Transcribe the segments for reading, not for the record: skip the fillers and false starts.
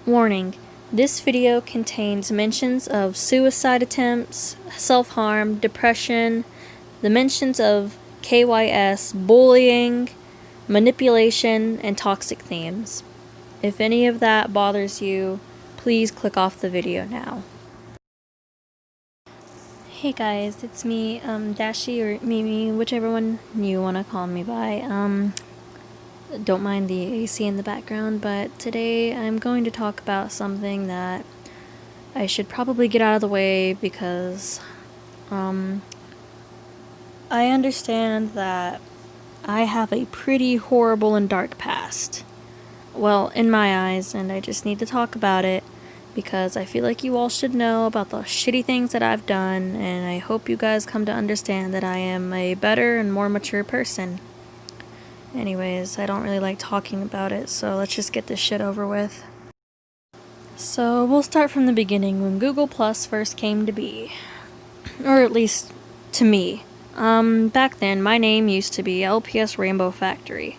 Warning: this video contains mentions of suicide attempts, self-harm, depression, the mentions of KYS, bullying, manipulation, and toxic themes. If any of that bothers you, please click off the video now. Hey guys, it's me, Dashi, or Mimi, whichever one you want to call me by. Don't mind the AC in the background, but today I'm going to talk about something that I should probably get out of the way because, I understand that I have a pretty horrible and dark past. Well, in my eyes, and I just need to talk about it because I feel like you all should know about the shitty things that I've done, and I hope you guys come to understand that I am a better and more mature person. Anyways, I don't really like talking about it, so let's just get this shit over with. So, we'll start from the beginning, when Google Plus first came to be. Or at least, to me. Back then, my name used to be LPS Rainbow Factory.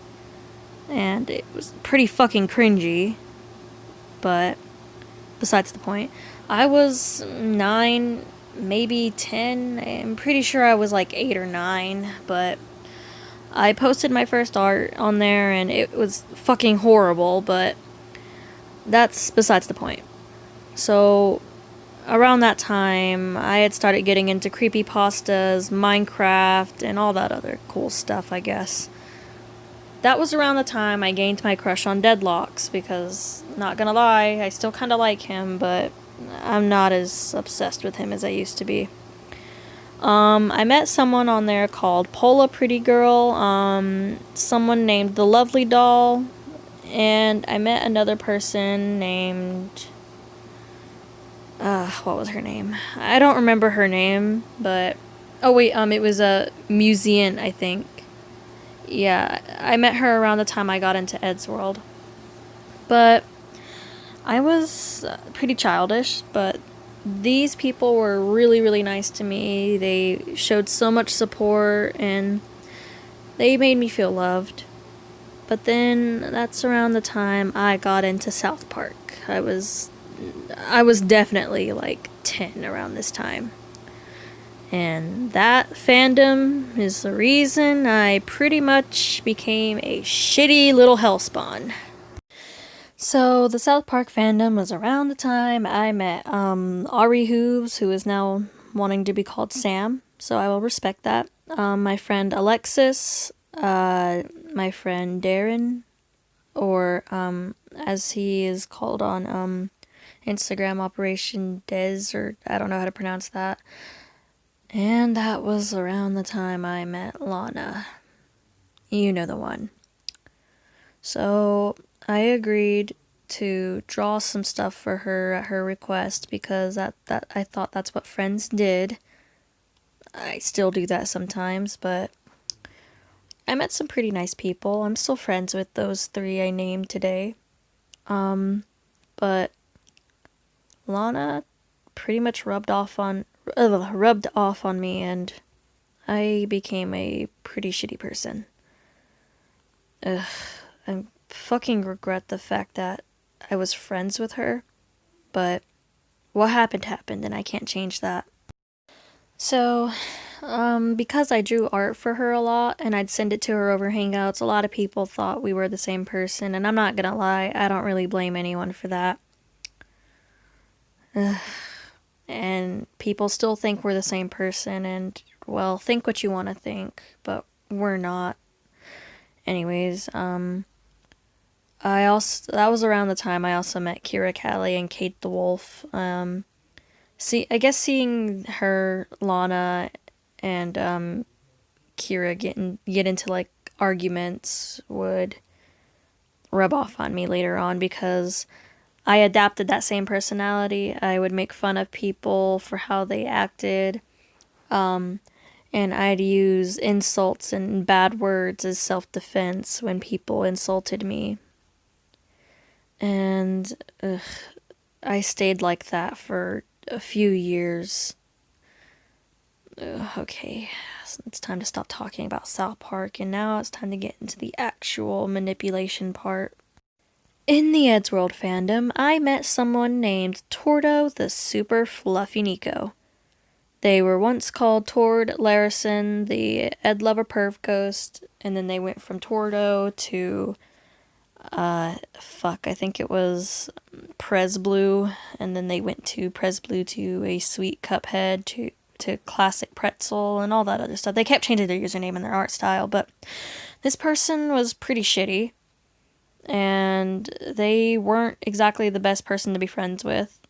And it was pretty fucking cringy. But, besides the point. I was 9, maybe 10. I'm pretty sure I was like 8 or 9, but I posted my first art on there and it was fucking horrible, but that's besides the point. So, around that time, I had started getting into creepypastas, Minecraft, and all that other cool stuff, I guess. That was around the time I gained my crush on Deadlocks, because, not gonna lie, I still kinda like him, but I'm not as obsessed with him as I used to be. I met someone on there called Pola Pretty Girl, someone named The Lovely Doll, and I met another person named, what was her name? I don't remember her name, but, oh wait, it was a Musean, I think. Yeah, I met her around the time I got into Ed's World. But I was pretty childish, but these people were really, really nice to me. They showed so much support, and they made me feel loved. But then, that's around the time I got into South Park. I was definitely like 10 around this time. And that fandom is the reason I pretty much became a shitty little hellspawn. So, the South Park fandom was around the time I met, Ari Hooves, who is now wanting to be called Sam, so I will respect that. My friend Alexis, my friend Darren, or, as he is called on, Instagram, Operation Dez, or I don't know how to pronounce that. And that was around the time I met Lana. You know the one. So, I agreed to draw some stuff for her at her request because that I thought that's what friends did. I still do that sometimes, but I met some pretty nice people. I'm still friends with those 3 I named today. But Lana pretty much rubbed off on me, and I became a pretty shitty person. I fucking regret the fact that I was friends with her, but what happened, and I can't change that. So, because I drew art for her a lot, and I'd send it to her over Hangouts, a lot of people thought we were the same person, and I'm not gonna lie, I don't really blame anyone for that. And people still think we're the same person, and, well, think what you want to think, but we're not. Anyways, that was around the time I also met Kira Callie and Kate the Wolf. I guess seeing her, Lana, and, Kira get into, like, arguments would rub off on me later on because I adapted that same personality. I would make fun of people for how they acted, and I'd use insults and bad words as self-defense when people insulted me. And I stayed like that for a few years. Okay, so it's time to stop talking about South Park, and now it's time to get into the actual manipulation part. In the Eddsworld fandom, I met someone named Tordo the Super Fluffy Nico. They were once called Tord Larison, the Ed Lover Perv Ghost, and then they went from Tordo to, I think it was Prez Blue, and then they went to Prez Blue to a Sweet Cuphead to Classic Pretzel and all that other stuff. They kept changing their username and their art style, but this person was pretty shitty, and they weren't exactly the best person to be friends with.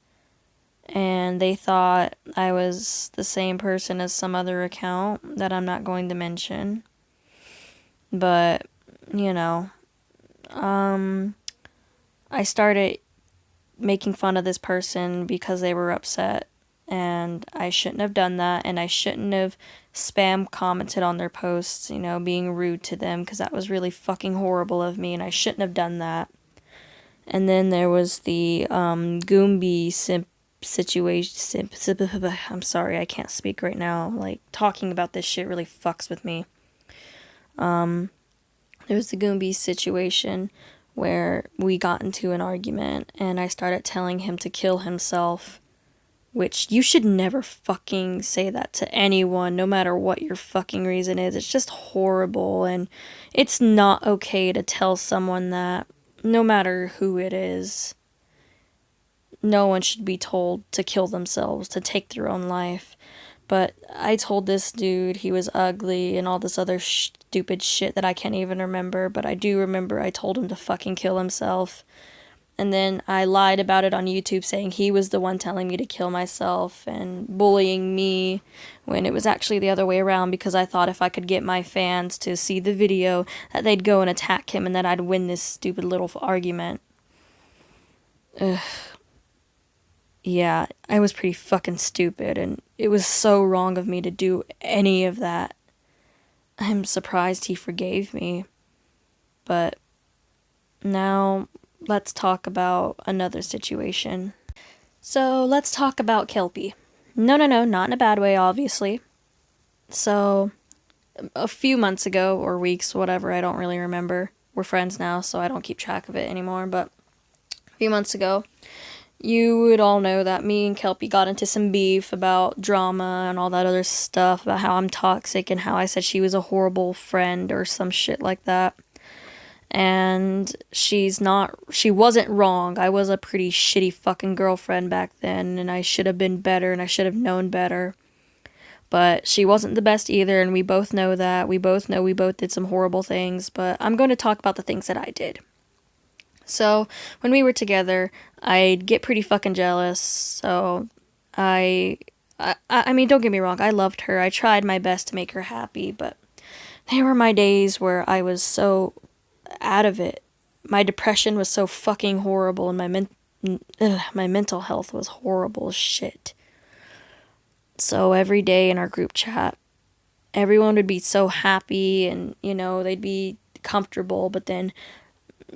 And they thought I was the same person as some other account that I'm not going to mention. But, you know, I started making fun of this person because they were upset, and I shouldn't have done that, and I shouldn't have spam commented on their posts, you know, being rude to them, because that was really fucking horrible of me, and I shouldn't have done that. And then there was the Goombie situation. I'm sorry, I can't speak right now. Like, talking about this shit really fucks with me. There was the Goombie situation where we got into an argument and I started telling him to kill himself, which you should never fucking say that to anyone, no matter what your fucking reason is. It's just horrible, and it's not okay to tell someone that, no matter who it is. No one should be told to kill themselves, to take their own life. But I told this dude he was ugly and all this other stupid shit that I can't even remember, but I do remember I told him to fucking kill himself. And then I lied about it on YouTube, saying he was the one telling me to kill myself and bullying me, when it was actually the other way around, because I thought if I could get my fans to see the video, that they'd go and attack him and that I'd win this stupid little argument. Ugh. Yeah, I was pretty fucking stupid, and it was so wrong of me to do any of that. I'm surprised he forgave me. But now, let's talk about another situation. So, let's talk about Kelpie. No, not in a bad way, obviously. So, a few months ago, or weeks, whatever, I don't really remember. We're friends now, so I don't keep track of it anymore, but a few months ago, you would all know that me and Kelpie got into some beef about drama and all that other stuff, about how I'm toxic and how I said she was a horrible friend or some shit like that. And she wasn't wrong. I was a pretty shitty fucking girlfriend back then, and I should have been better, and I should have known better. But she wasn't the best either, and we both know that. We both know we both did some horrible things, but I'm going to talk about the things that I did. So, when we were together, I'd get pretty fucking jealous, so I mean, don't get me wrong, I loved her, I tried my best to make her happy, but there were my days where I was so out of it. My depression was so fucking horrible, and my mental health was horrible as shit. So every day in our group chat, everyone would be so happy, and, you know, they'd be comfortable, but then,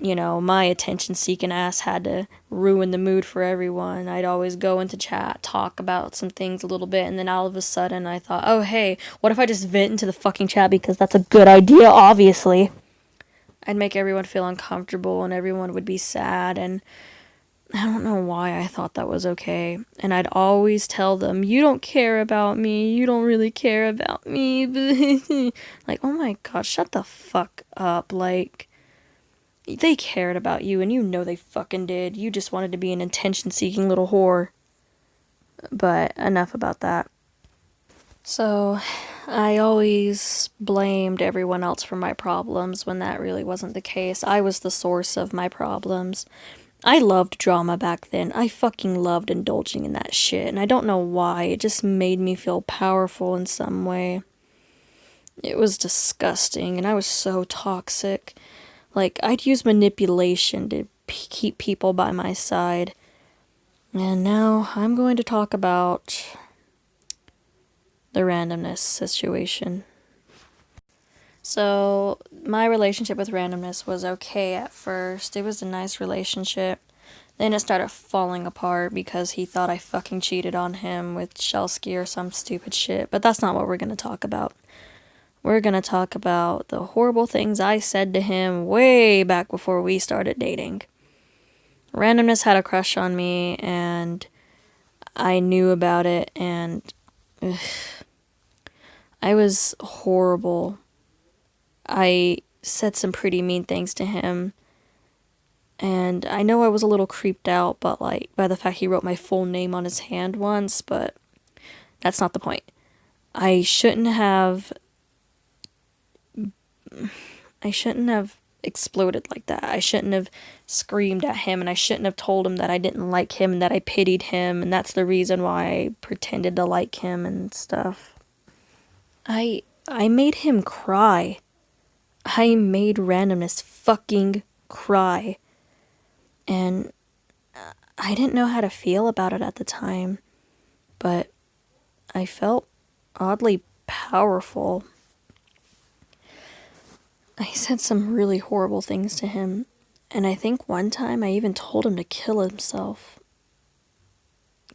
you know, my attention-seeking ass had to ruin the mood for everyone. I'd always go into chat, talk about some things a little bit, and then all of a sudden I thought, oh, hey, what if I just vent into the fucking chat, because that's a good idea, obviously. I'd make everyone feel uncomfortable, and everyone would be sad, and I don't know why I thought that was okay. And I'd always tell them, you don't care about me, you don't really care about me. Like, oh my god, shut the fuck up, like, they cared about you, and you know they fucking did. You just wanted to be an attention-seeking little whore. But enough about that. So, I always blamed everyone else for my problems when that really wasn't the case. I was the source of my problems. I loved drama back then. I fucking loved indulging in that shit, and I don't know why. It just made me feel powerful in some way. It was disgusting, and I was so toxic. Like, I'd use manipulation to keep people by my side. And now I'm going to talk about the randomness situation. So, my relationship with randomness was okay at first. It was a nice relationship. Then it started falling apart because he thought I fucking cheated on him with Shelsky or some stupid shit. But that's not what we're going to talk about. We're going to talk about the horrible things I said to him way back before we started dating. Randomness had a crush on me, and I knew about it, and ugh, I was horrible. I said some pretty mean things to him, and I know I was a little creeped out, but like by the fact he wrote my full name on his hand once, but that's not the point. I shouldn't have exploded like that. I shouldn't have screamed at him, and I shouldn't have told him that I didn't like him and that I pitied him, and that's the reason why I pretended to like him and stuff. I made him cry. I made Randomness fucking cry. And I didn't know how to feel about it at the time, but I felt oddly powerful. I said some really horrible things to him, and I think one time I even told him to kill himself.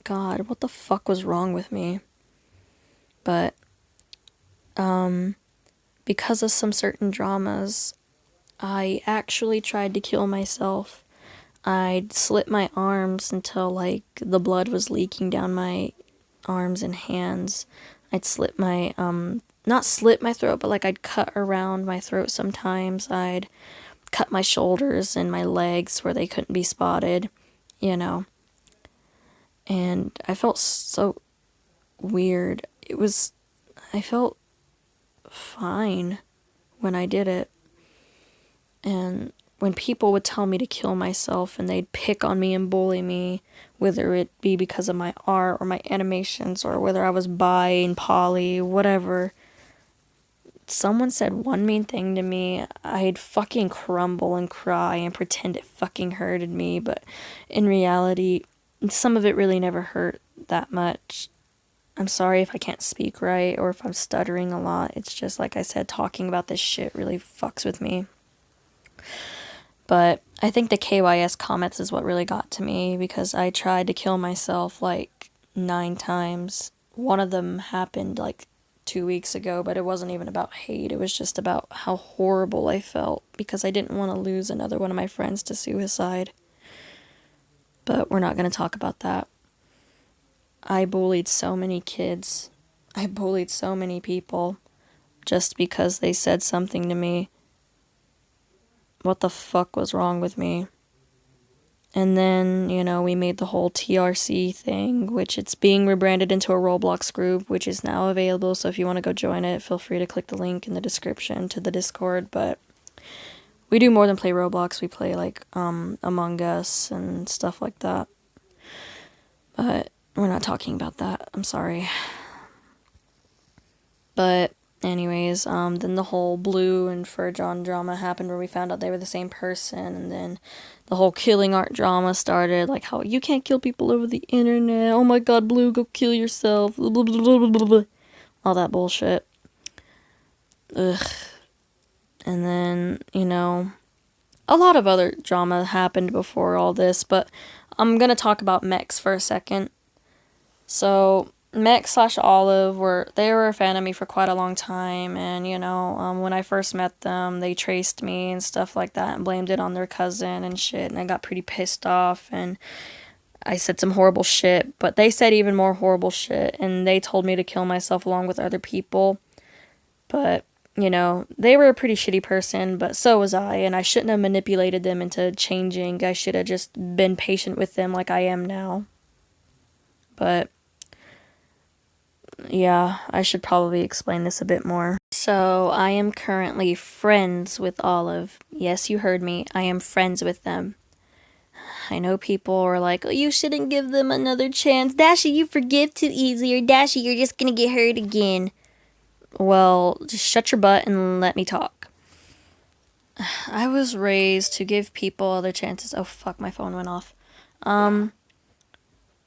God, what the fuck was wrong with me? But, because of some certain dramas, I actually tried to kill myself. I'd slit my arms until, like, the blood was leaking down my arms and hands. I'd slit my, not slit my throat, but, like, I'd cut around my throat sometimes. I'd cut my shoulders and my legs where they couldn't be spotted, you know. And I felt so weird. I felt fine when I did it. And when people would tell me to kill myself and they'd pick on me and bully me, whether it be because of my art or my animations or whether I was bi and poly, whatever, someone said one mean thing to me, I'd fucking crumble and cry and pretend it fucking hurted me, but in reality, some of it really never hurt that much. I'm sorry if I can't speak right or if I'm stuttering a lot. It's just, like I said, talking about this shit really fucks with me. But I think the KYS comments is what really got to me, because I tried to kill myself like 9 times. One of them happened like 2 weeks ago, but it wasn't even about hate. It was just about how horrible I felt because I didn't want to lose another one of my friends to suicide. But we're not going to talk about that. I bullied so many kids. I bullied so many people just because they said something to me. What the fuck was wrong with me? And then, we made the whole TRC thing, which it's being rebranded into a Roblox group, which is now available. So if you want to go join it, feel free to click the link in the description to the Discord. But we do more than play Roblox. We play like Among Us and stuff like that. But we're not talking about that. I'm sorry. But anyways, then the whole Blue and Fur John drama happened where we found out they were the same person, and then the whole killing art drama started, like how you can't kill people over the internet, oh my god, Blue, go kill yourself, blah, blah, blah, blah, blah. All that bullshit. Ugh. And then, a lot of other drama happened before all this, but I'm gonna talk about Mex for a second. So Mex/Olive were a fan of me for quite a long time, and when I first met them, they traced me and stuff like that and blamed it on their cousin and shit, and I got pretty pissed off and I said some horrible shit, but they said even more horrible shit, and they told me to kill myself along with other people. But they were a pretty shitty person, but so was I, and I shouldn't have manipulated them into changing. I should have just been patient with them like I am now. But yeah, I should probably explain this a bit more. So, I am currently friends with Olive. Yes, you heard me. I am friends with them. I know people are like, oh, you shouldn't give them another chance. Dashi, you forgive too easy. Or Dashi, you're just gonna get hurt again. Well, just shut your butt and let me talk. I was raised to give people other chances. Oh, fuck, my phone went off. I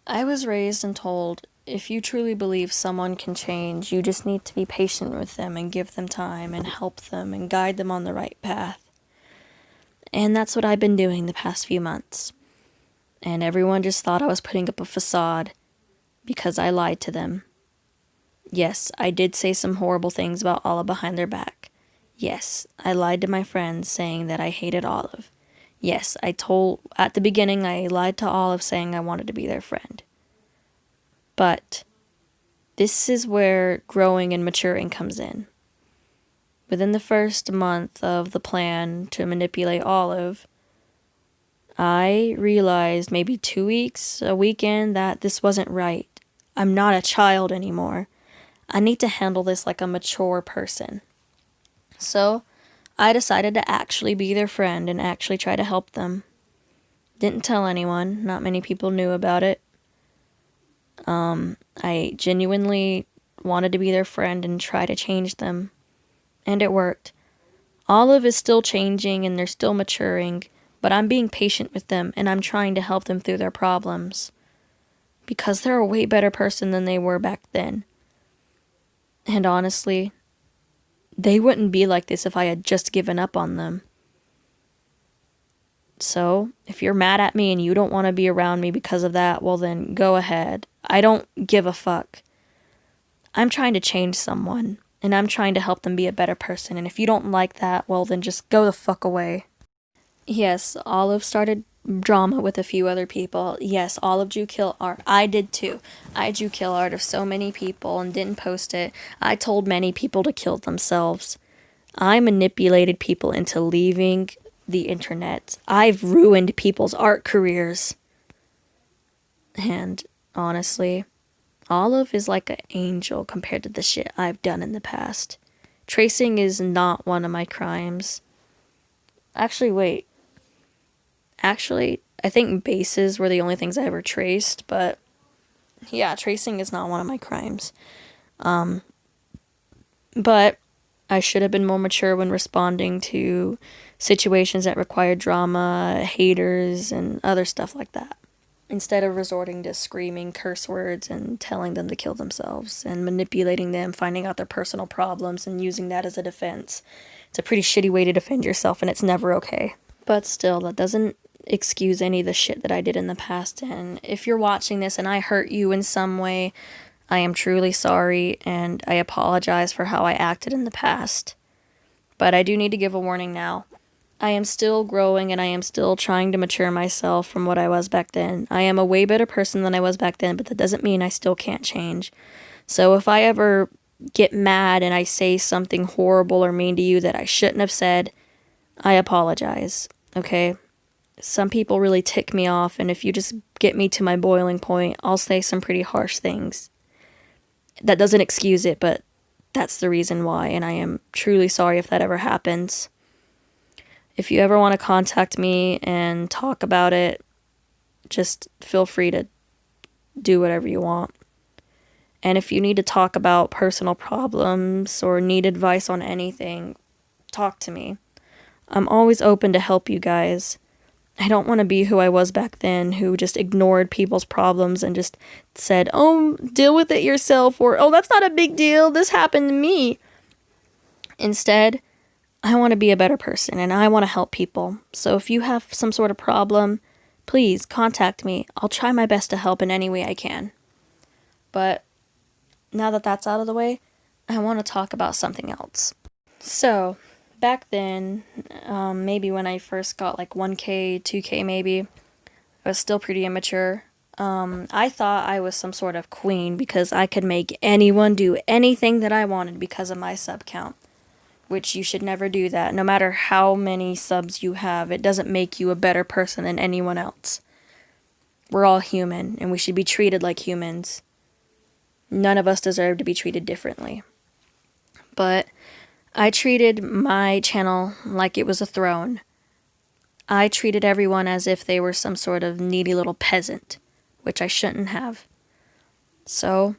was raised and told, if you truly believe someone can change, you just need to be patient with them and give them time and help them and guide them on the right path. And that's what I've been doing the past few months. And everyone just thought I was putting up a facade because I lied to them. Yes, I did say some horrible things about Olive behind their back. Yes, I lied to my friends saying that I hated Olive. Yes, at the beginning, I lied to Olive saying I wanted to be their friend. But this is where growing and maturing comes in. Within the first month of the plan to manipulate Olive, I realized maybe 2 weeks, a weekend, that this wasn't right. I'm not a child anymore. I need to handle this like a mature person. So, I decided to actually be their friend and actually try to help them. Didn't tell anyone, not many people knew about it. I genuinely wanted to be their friend and try to change them. And it worked. Olive is still changing and they're still maturing, but I'm being patient with them and I'm trying to help them through their problems. Because they're a way better person than they were back then. And honestly, they wouldn't be like this if I had just given up on them. So, if you're mad at me and you don't want to be around me because of that, well then go ahead. I don't give a fuck. I'm trying to change someone, and I'm trying to help them be a better person, and if you don't like that, well then just go the fuck away. Yes, Olive started drama with a few other people. Yes, Olive drew kill art. I did too. I drew kill art of so many people and didn't post it. I told many people to kill themselves. I manipulated people into leaving the internet. I've ruined people's art careers. And honestly, Olive is like an angel compared to the shit I've done in the past. Tracing is not one of my crimes. Actually, wait. Actually, I think bases were the only things I ever traced, but yeah, tracing is not one of my crimes. But I should have been more mature when responding to situations that required drama, haters, and other stuff like that. Instead of resorting to screaming curse words and telling them to kill themselves and manipulating them, finding out their personal problems and using that as a defense. It's a pretty shitty way to defend yourself and it's never okay. But still, that doesn't excuse any of the shit that I did in the past. And if you're watching this and I hurt you in some way, I am truly sorry and I apologize for how I acted in the past. But I do need to give a warning now. I am still growing and I am still trying to mature myself from what I was back then. I am a way better person than I was back then, but that doesn't mean I still can't change. So if I ever get mad and I say something horrible or mean to you that I shouldn't have said, I apologize, okay? Some people really tick me off, and if you just get me to my boiling point, I'll say some pretty harsh things. That doesn't excuse it, but that's the reason why, and I am truly sorry if that ever happens. If you ever want to contact me and talk about it, just feel free to do whatever you want. And if you need to talk about personal problems or need advice on anything, talk to me. I'm always open to help you guys. I don't want to be who I was back then, who just ignored people's problems and just said, oh, deal with it yourself, or, oh, that's not a big deal, this happened to me. Instead, I want to be a better person and I want to help people. So if you have some sort of problem, please contact me. I'll try my best to help in any way I can. But now that that's out of the way, I want to talk about something else. So, back then, maybe when I first got like 1K, 2K maybe, I was still pretty immature. I thought I was some sort of queen because I could make anyone do anything that I wanted because of my sub count. Which you should never do that. No matter how many subs you have, it doesn't make you a better person than anyone else. We're all human, and we should be treated like humans. None of us deserve to be treated differently. But I treated my channel like it was a throne. I treated everyone as if they were some sort of needy little peasant, which I shouldn't have. So,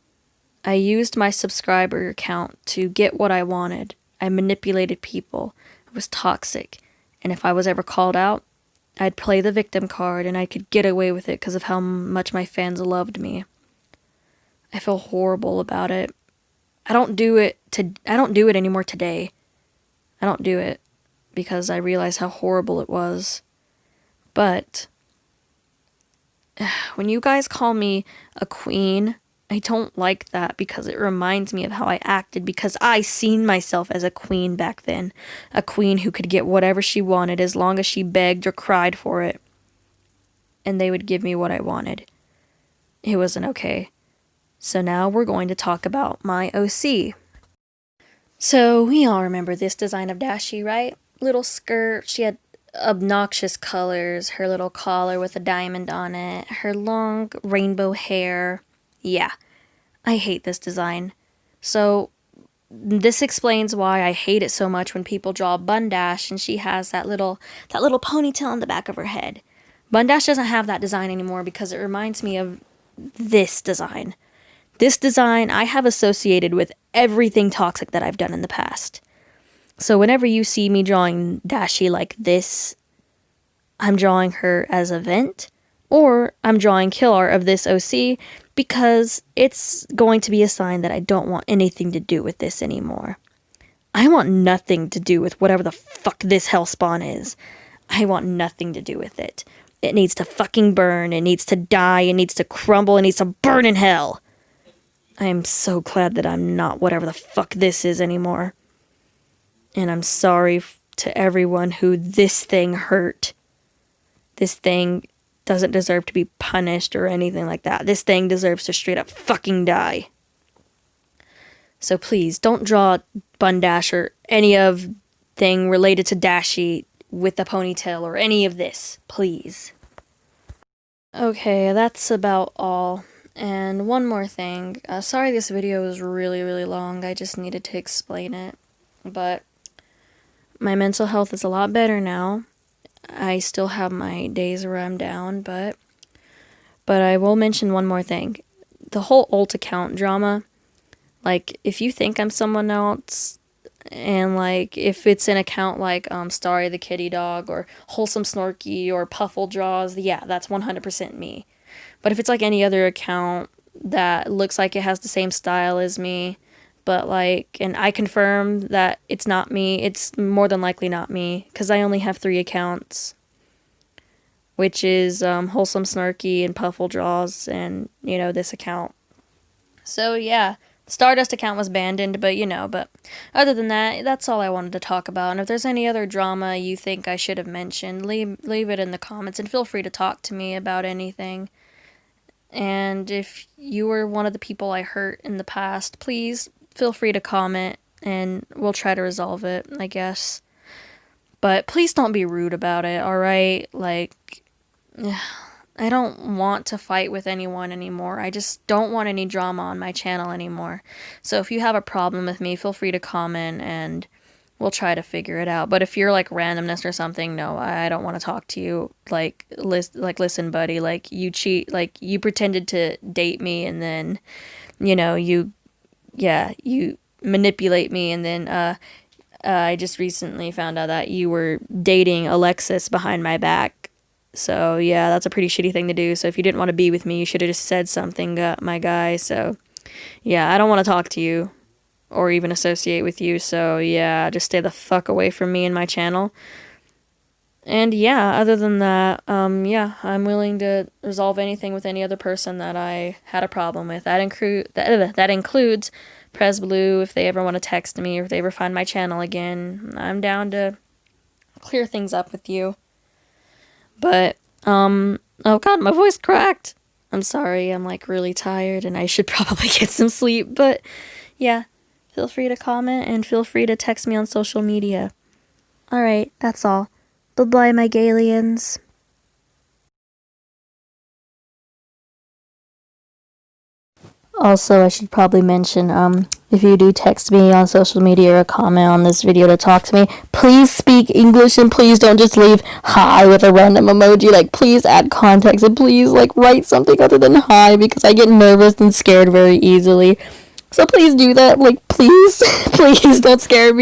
I used my subscriber count to get what I wanted. I manipulated people. I was toxic. And if I was ever called out, I'd play the victim card and I could get away with it because of how much my fans loved me. I feel horrible about it. I don't do it anymore today. I don't do it because I realize how horrible it was. But when you guys call me a queen I don't like that because it reminds me of how I acted, because I seen myself as a queen back then. A queen who could get whatever she wanted as long as she begged or cried for it. And they would give me what I wanted. It wasn't okay. So now we're going to talk about my OC. So we all remember this design of Dashi, right? Little skirt, she had obnoxious colors, her little collar with a diamond on it, her long rainbow hair. Yeah, I hate this design. So this explains why I hate it so much when people draw Bun Dash and she has that little ponytail on the back of her head. Bun Dash doesn't have that design anymore because it reminds me of this design. This design I have associated with everything toxic that I've done in the past. So whenever you see me drawing Dashi like this, I'm drawing her as a vent, or I'm drawing kill art of this OC because it's going to be a sign that I don't want anything to do with this anymore. I want nothing to do with whatever the fuck this hellspawn is. I want nothing to do with it. It needs to fucking burn, it needs to die, it needs to crumble, it needs to burn in hell. I am so glad that I'm not whatever the fuck this is anymore. And I'm sorry to everyone who this thing hurt. This thing doesn't deserve to be punished or anything like that. This thing deserves to straight up fucking die. So please, don't draw Bun Dash or any of thing related to Dashi with a ponytail or any of this, please. Okay, that's about all. And one more thing. Sorry this video was really, really long. I just needed to explain it. But my mental health is a lot better now. I still have my days where I'm down, but I will mention one more thing. The whole alt account drama, like, if you think I'm someone else, and, like, if it's an account like Starry the Kitty Dog, or Wholesome Snorky, or Puffle Draws, yeah, that's 100% me. But if it's like any other account that looks like it has the same style as me, but like, and I confirm that it's not me, it's more than likely not me, because I only have 3 accounts, which is Wholesome Snarky and Puffle Draws, and, you know, this account. So yeah, the Stardust account was abandoned, but other than that, that's all I wanted to talk about. And if there's any other drama you think I should have mentioned, leave it in the comments, and feel free to talk to me about anything. And if you were one of the people I hurt in the past, please feel free to comment, and we'll try to resolve it, I guess. But please don't be rude about it, alright? Like, I don't want to fight with anyone anymore. I just don't want any drama on my channel anymore. So if you have a problem with me, feel free to comment, and we'll try to figure it out. But if you're like randomness or something, no, I don't want to talk to you. Like, listen, buddy, like, you cheat, like, you pretended to date me, and then, you manipulate me, and then, I just recently found out that you were dating Alexis behind my back. So, yeah, that's a pretty shitty thing to do. So if you didn't want to be with me, you should have just said something, my guy. So, yeah, I don't want to talk to you or even associate with you. So, yeah, just stay the fuck away from me and my channel. And, yeah, other than that, yeah, I'm willing to resolve anything with any other person that I had a problem with. That includes Press Blue, if they ever want to text me, or if they ever find my channel again. I'm down to clear things up with you. But, oh god, my voice cracked. I'm sorry, I'm, like, really tired, and I should probably get some sleep. But, yeah, feel free to comment, and feel free to text me on social media. Alright, that's all. Bye-bye, my Galians. Also, I should probably mention, if you do text me on social media or comment on this video to talk to me, please speak English, and please don't just leave hi with a random emoji. Like, please add context, and please, like, write something other than hi, because I get nervous and scared very easily. So please do that. Like, please, please don't scare me.